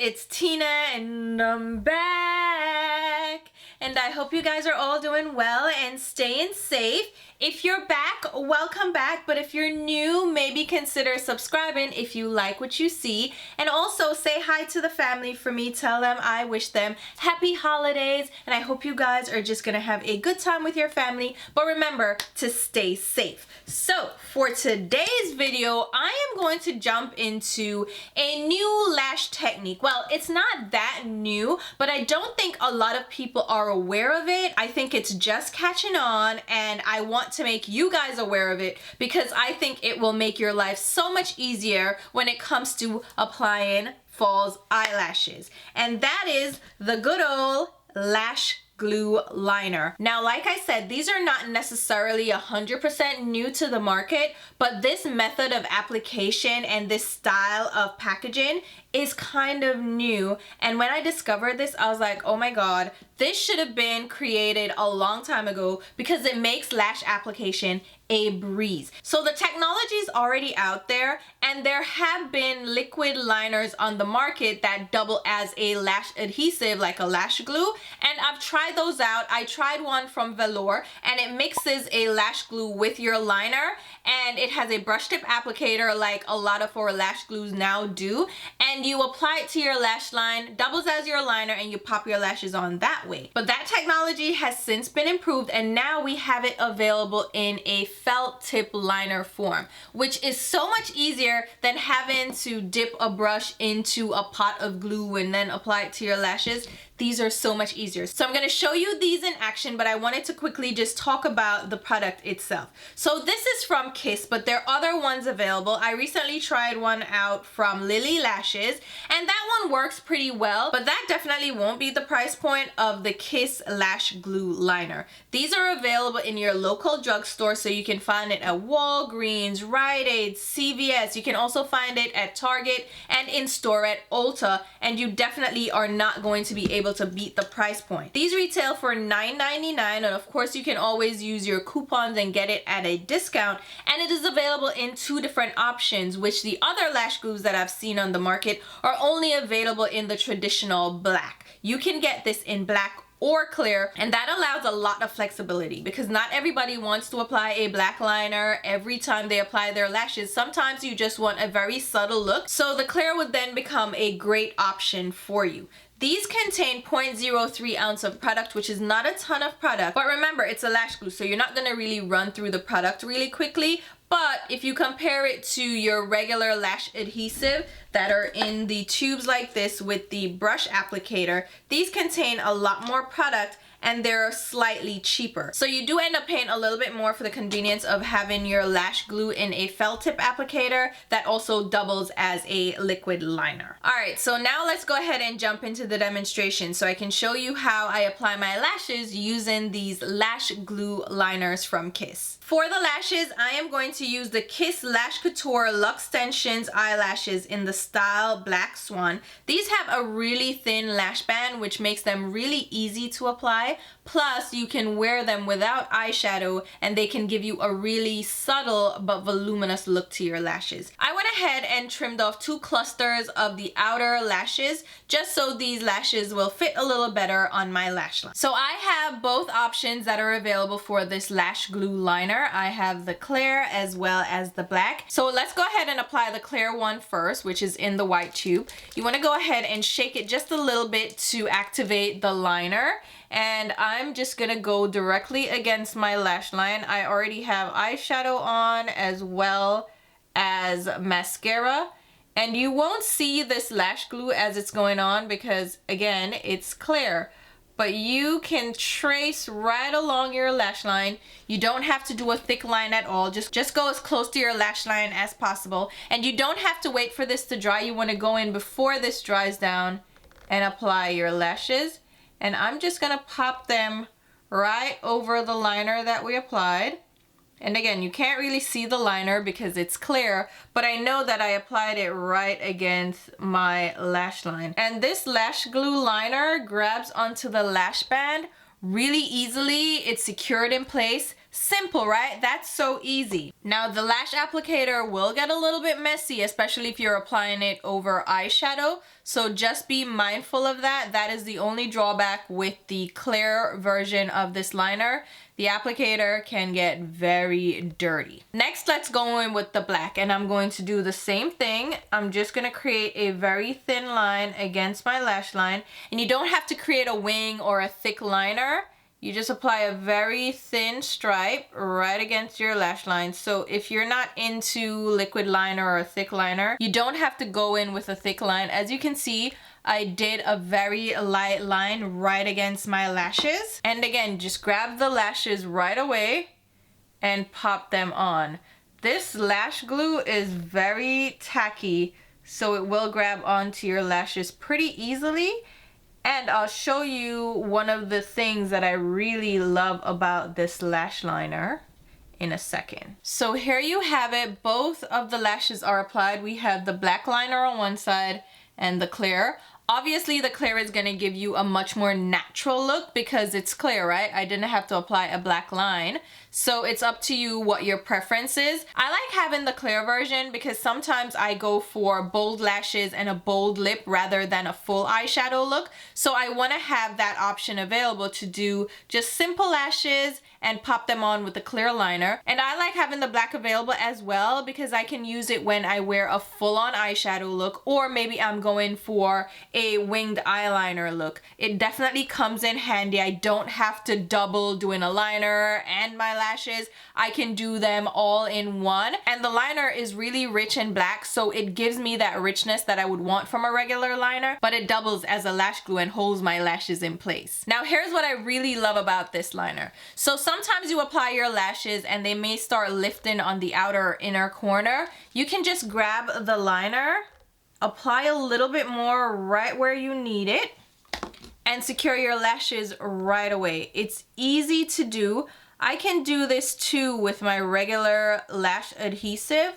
it's Tina and I'm back. And I hope you guys are all doing well and staying safe. If you're back, welcome back. But if you're new, maybe consider subscribing if you like what you see. And also say hi to the family for me. Tell them I wish them happy holidays. And I hope you guys are just gonna have a good time with your family. But remember to stay safe. So for today's video, I am going to jump into a new lash technique. Well, it's not that new, but I don't think a lot of people are aware of it. I think it's just catching on, and I want to make you guys aware of it because I think it will make your life so much easier when it comes to applying false eyelashes. And that is the good old lash glue liner. Now, like I said, these are not necessarily 100% new to the market, but this method of application and this style of packaging is kind of new. And when I discovered this, I was like, oh my god, this should have been created a long time ago because it makes lash application a breeze. So the technology is already out there, and there have been liquid liners on the market that double as a lash adhesive, like a lash glue, and I've tried those out. I tried one from Velour, and it mixes a lash glue with your liner, and it has a brush tip applicator like a lot of our lash glues now do, and you apply it to your lash line, doubles as your liner, and you pop your lashes on that way. But that technology has since been improved, and now we have it available in a felt tip liner form, which is so much easier than having to dip a brush into a pot of glue and then apply it to your lashes. These are so much easier. So I'm going to show you these in action, but I wanted to quickly just talk about the product itself. So this is from Kiss, but there are other ones available. I recently tried one out from Lily Lashes, and that one works pretty well, but that definitely won't be the price point of the Kiss Lash Glue Liner. These are available in your local drugstore, so you can find it at Walgreens, Rite Aid, CVS. You can also find it at Target and in store at Ulta, and you definitely are not going to be able to beat the price point. These retail for $9.99, and of course you can always use your coupons and get it at a discount, and it is available in two different options, which the other lash glues that I've seen on the market are only available in the traditional black. You can get this in black or clear, and that allows a lot of flexibility because not everybody wants to apply a black liner every time they apply their lashes. Sometimes you just want a very subtle look, so the clear would then become a great option for you. These contain 0.03 ounce of product, which is not a ton of product, but remember, it's a lash glue, so you're not going to really run through the product really quickly. But if you compare it to your regular lash adhesive that are in the tubes like this with the brush applicator, these contain a lot more product and they're slightly cheaper. So you do end up paying a little bit more for the convenience of having your lash glue in a felt tip applicator that also doubles as a liquid liner. Alright, so now let's go ahead and jump into the demonstration so I can show you how I apply my lashes using these lash glue liners from Kiss. For the lashes, I am going to use the Kiss Lash Couture Luxe Tensions eyelashes in the style Black Swan. These have a really thin lash band, which makes them really easy to apply. Plus, you can wear them without eyeshadow, and they can give you a really subtle but voluminous look to your lashes. I went ahead and trimmed off 2 clusters of the outer lashes just so these lashes will fit a little better on my lash line. So I have both options that are available for this lash glue liner. I have the clear as well as the black. So let's go ahead and apply the clear one first, which is in the white tube. You want to go ahead and shake it just a little bit to activate the liner. And I'm just gonna go directly against my lash line. I already have eyeshadow on as well as mascara. And you won't see this lash glue as it's going on because, again, it's clear. But you can trace right along your lash line. You don't have to do a thick line at all. Just go as close to your lash line as possible. And you don't have to wait for this to dry. You want to go in before this dries down and apply your lashes. And I'm just gonna pop them right over the liner that we applied. And again, you can't really see the liner because it's clear, but I know that I applied it right against my lash line. And this lash glue liner grabs onto the lash band really easily. It's secured in place. Simple, right? That's so easy. Now the lash applicator will get a little bit messy, especially if you're applying it over eyeshadow. So just be mindful of that. That is the only drawback with the clear version of this liner. The applicator can get very dirty. Next, let's go in with the black, and I'm going to do the same thing. I'm just gonna create a very thin line against my lash line, and you don't have to create a wing or a thick liner. You just apply a very thin stripe right against your lash line. So if you're not into liquid liner or a thick liner, you don't have to go in with a thick line. As you can see, I did a very light line right against my lashes. And again, just grab the lashes right away and pop them on. This lash glue is very tacky, so it will grab onto your lashes pretty easily. And I'll show you one of the things that I really love about this lash liner in a second. So here you have it. Both of the lashes are applied. We have the black liner on one side and the clear. Obviously the clear is going to give you a much more natural look because it's clear, right? I didn't have to apply a black line. So it's up to you what your preference is. I like having the clear version because sometimes I go for bold lashes and a bold lip rather than a full eyeshadow look. So I want to have that option available to do just simple lashes and pop them on with the clear liner. And I like having the black available as well because I can use it when I wear a full-on eyeshadow look, or maybe I'm going for a winged eyeliner look. It definitely comes in handy. I don't have to double doing a liner and my lashes. I can do them all in one. And the liner is really rich and black, so it gives me that richness that I would want from a regular liner, but it doubles as a lash glue and holds my lashes in place. Now here's what I really love about this liner. So sometimes you apply your lashes and they may start lifting on the outer or inner corner. You can just grab the liner, apply a little bit more right where you need it, and secure your lashes right away. It's easy to do. I can do this too with my regular lash adhesive,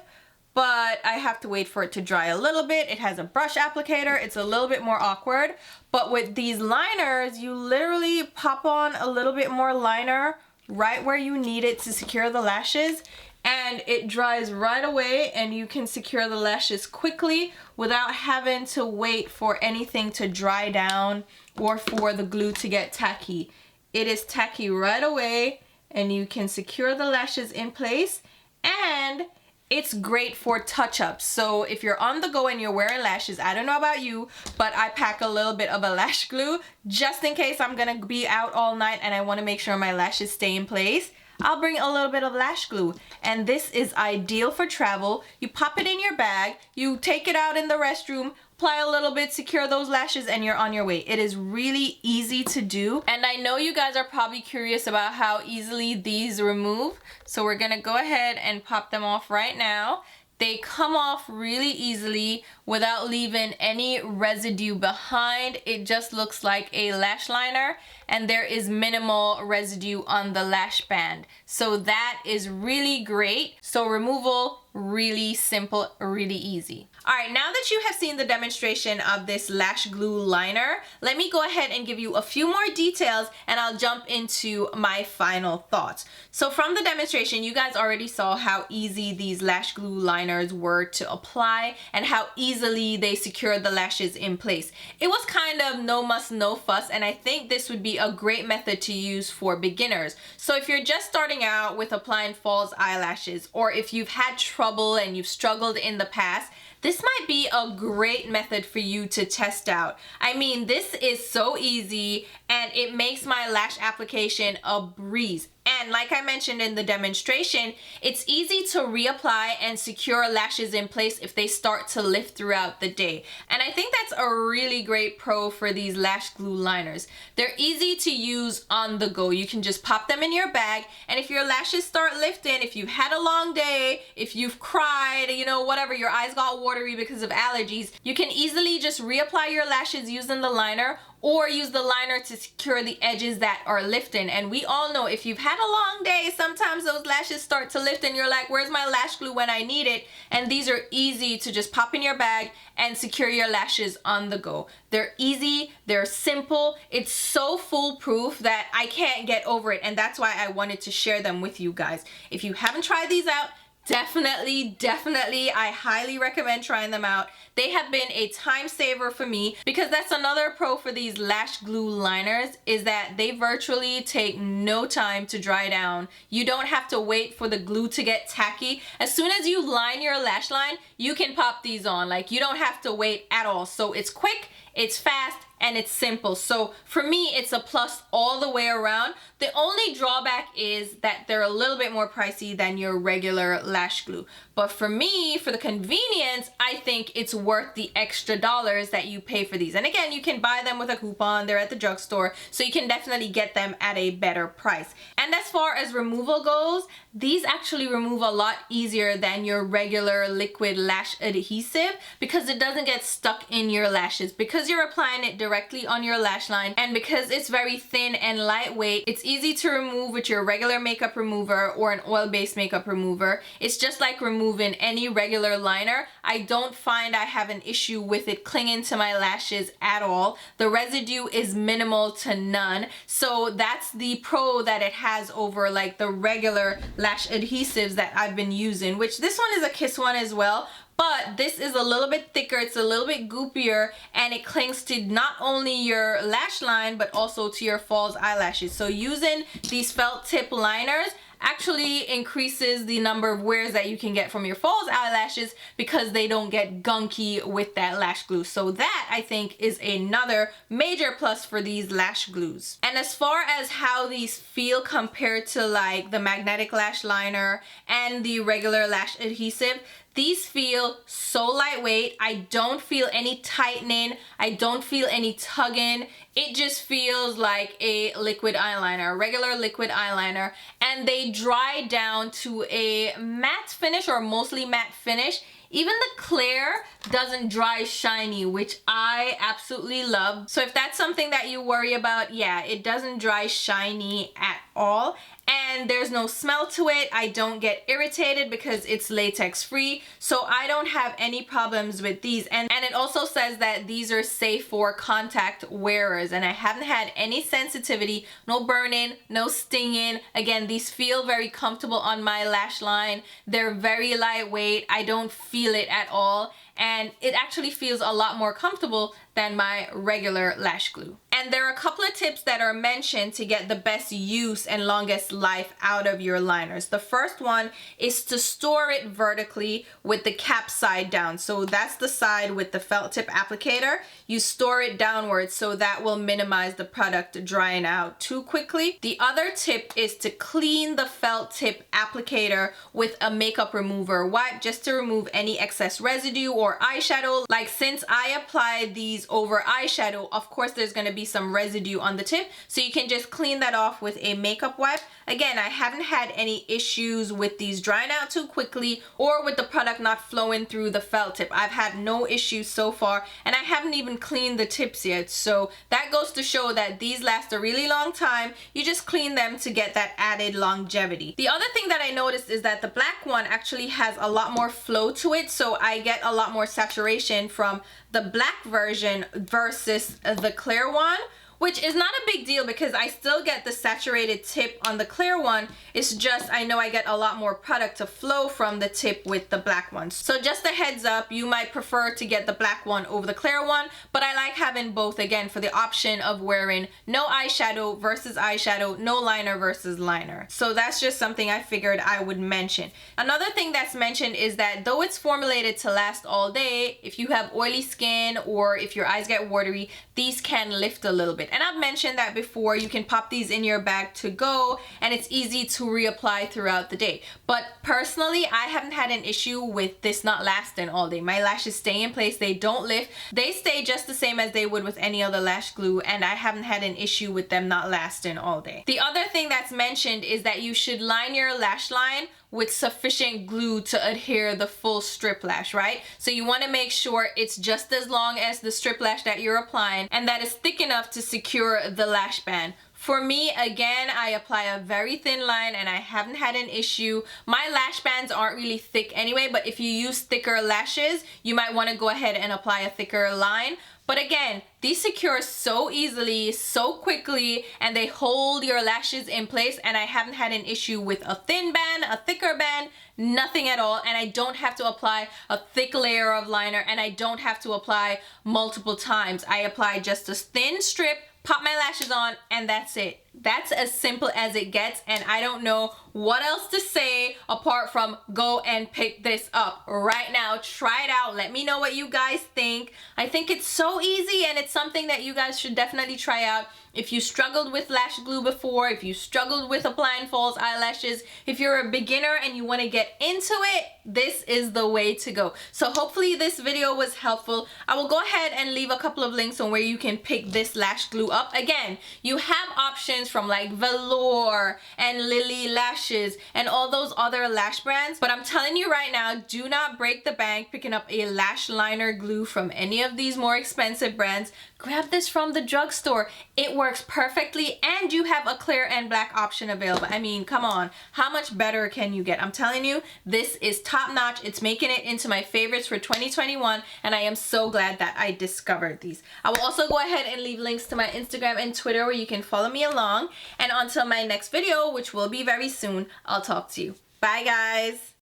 but I have to wait for it to dry a little bit. It has a brush applicator. It's a little bit more awkward. But with these liners, you literally pop on a little bit more liner right where you need it to secure the lashes, and it dries right away and you can secure the lashes quickly without having to wait for anything to dry down or for the glue to get tacky. It is tacky right away and you can secure the lashes in place, and it's great for touch-ups. So if you're on the go and you're wearing lashes, I don't know about you, but I pack a little bit of a lash glue just in case I'm gonna be out all night and I wanna make sure my lashes stay in place. I'll bring a little bit of lash glue, and this is ideal for travel. You pop it in your bag, you take it out in the restroom, apply a little bit, secure those lashes, and you're on your way. It is really easy to do, and I know you guys are probably curious about how easily these remove, so we're gonna go ahead and pop them off right now. They come off really easily without leaving any residue behind. It just looks like a lash liner, and there is minimal residue on the lash band. So that is really great. So removal, really simple, really easy. All right, now that you have seen the demonstration of this lash glue liner, let me go ahead and give you a few more details and I'll jump into my final thoughts. So from the demonstration, you guys already saw how easy these lash glue liners were to apply and how easily they secured the lashes in place. It was kind of no muss, no fuss, and I think this would be a great method to use for beginners. So if you're just starting out with applying false eyelashes, or if you've had trouble and you've struggled in the past, this might be a great method for you to test out. I mean, this is so easy and it makes my lash application a breeze. And like I mentioned in the demonstration, it's easy to reapply and secure lashes in place if they start to lift throughout the day. And I think that's a really great pro for these lash glue liners. They're easy to use on the go. You can just pop them in your bag, and if your lashes start lifting, if you've had a long day, if you've cried, you know, whatever, your eyes got watery because of allergies, you can easily just reapply your lashes using the liner, or use the liner to secure the edges that are lifting. And we all know if you've had a long day, sometimes those lashes start to lift and you're like, where's my lash glue when I need it? And these are easy to just pop in your bag and secure your lashes on the go. They're easy, they're simple, it's so foolproof that I can't get over it, and that's why I wanted to share them with you guys. If you haven't tried these out, definitely, I highly recommend trying them out. They have been a time saver for me, because that's another pro for these lash glue liners, is that they virtually take no time to dry down. You don't have to wait for the glue to get tacky. As soon as you line your lash line, you can pop these on. Like, you don't have to wait at all. So it's quick, it's fast, and it's simple. So for me, it's a plus all the way around. The only drawback is that they're a little bit more pricey than your regular lash glue. But for me, for the convenience, I think it's worth the extra dollars that you pay for these. And again, you can buy them with a coupon. They're at the drugstore, so you can definitely get them at a better price. And as far as removal goes, these actually remove a lot easier than your regular liquid lash adhesive, because it doesn't get stuck in your lashes. Because you're applying it directly on your lash line, and because it's very thin and lightweight, it's easy to remove with your regular makeup remover or an oil-based makeup remover. It's just like removing any regular liner. I don't find I have an issue with it clinging to my lashes at all. The residue is minimal to none. So that's the pro that it has over like the regular lash adhesives that I've been using, which this one is a Kiss one as well. But this is a little bit thicker, it's a little bit goopier, and it clings to not only your lash line, but also to your false eyelashes. So using these felt tip liners actually increases the number of wears that you can get from your false eyelashes, because they don't get gunky with that lash glue. So that, I think, is another major plus for these lash glues. And as far as how these feel compared to like the magnetic lash liner and the regular lash adhesive, these feel so lightweight. I don't feel any tightening. I don't feel any tugging. It just feels like a liquid eyeliner, a regular liquid eyeliner. And they dry down to a matte finish, or mostly matte finish. Even the clear doesn't dry shiny, which I absolutely love. So if that's something that you worry about, yeah, it doesn't dry shiny at all. And there's no smell to it. I don't get irritated because it's latex free. So I don't have any problems with these. And it also says that these are safe for contact wearers. And I haven't had any sensitivity, no burning, no stinging. Again, these feel very comfortable on my lash line. They're very lightweight. I don't feel it at all. And it actually feels a lot more comfortable than my regular lash glue. And there are a couple of tips that are mentioned to get the best use and longest life out of your liners. The first one is to store it vertically with the cap side down. So that's the side with the felt tip applicator. You store it downwards, so that will minimize the product drying out too quickly. The other tip is to clean the felt tip applicator with a makeup remover wipe, just to remove any excess residue or eyeshadow. Like, since I apply these over eyeshadow, of course there's going to be some residue on the tip, so you can just clean that off with a makeup wipe. Again, I haven't had any issues with these drying out too quickly or with the product not flowing through the felt tip. I've had no issues so far, and I haven't even cleaned the tips yet. So that goes to show that these last a really long time. You just clean them to get that added longevity. The other thing that I noticed is that the black one actually has a lot more flow to it, so I get a lot more saturation from the black version versus the clear one, which is not a big deal because I still get the saturated tip on the clear one. It's just I know I get a lot more product to flow from the tip with the black one. So just a heads up, you might prefer to get the black one over the clear one, but I like having both, again, for the option of wearing no eyeshadow versus eyeshadow, no liner versus liner. So that's just something I figured I would mention. Another thing that's mentioned is that though it's formulated to last all day, if you have oily skin or if your eyes get watery, these can lift a little bit. And I've mentioned that before. You can pop these in your bag to go, and it's easy to reapply throughout the day. But personally, I haven't had an issue with this not lasting all day. My lashes stay in place, they don't lift. They stay just the same as they would with any other lash glue, and I haven't had an issue with them not lasting all day. The other thing that's mentioned is that you should line your lash line with sufficient glue to adhere the full strip lash, right? So you want to make sure it's just as long as the strip lash that you're applying and that it's thick enough to secure the lash band. For me, again, I apply a very thin line and I haven't had an issue. My lash bands aren't really thick anyway, but if you use thicker lashes, you might want to go ahead and apply a thicker line. But again, these secure so easily, so quickly, and they hold your lashes in place, and I haven't had an issue with a thin band, a thicker band, nothing at all. And I don't have to apply a thick layer of liner, and I don't have to apply multiple times. I apply just a thin strip, pop my lashes on, and that's it. That's as simple as it gets, and I don't know what else to say apart from go and pick this up right now. Try it out. Let me know what you guys think. I think it's so easy, and it's something that you guys should definitely try out. If you struggled with lash glue before, if you struggled with applying false eyelashes, if you're a beginner and you want to get into it, this is the way to go. So hopefully this video was helpful. I will go ahead and leave a couple of links on where you can pick this lash glue up. Again, you have options from like Velour and Lily Lashes and all those other lash brands, but I'm telling you right now, do not break the bank picking up a lash liner glue from any of these more expensive brands. Grab this from the drugstore. It works perfectly, and you have a clear and black option available. I mean, come on, how much better can you get? I'm telling you, this is top notch. It's making it into my favorites for 2021, and I am so glad that I discovered these. I will also go ahead and leave links to my Instagram and Twitter where you can follow me along. And until my next video, which will be very soon, I'll talk to you. Bye, guys.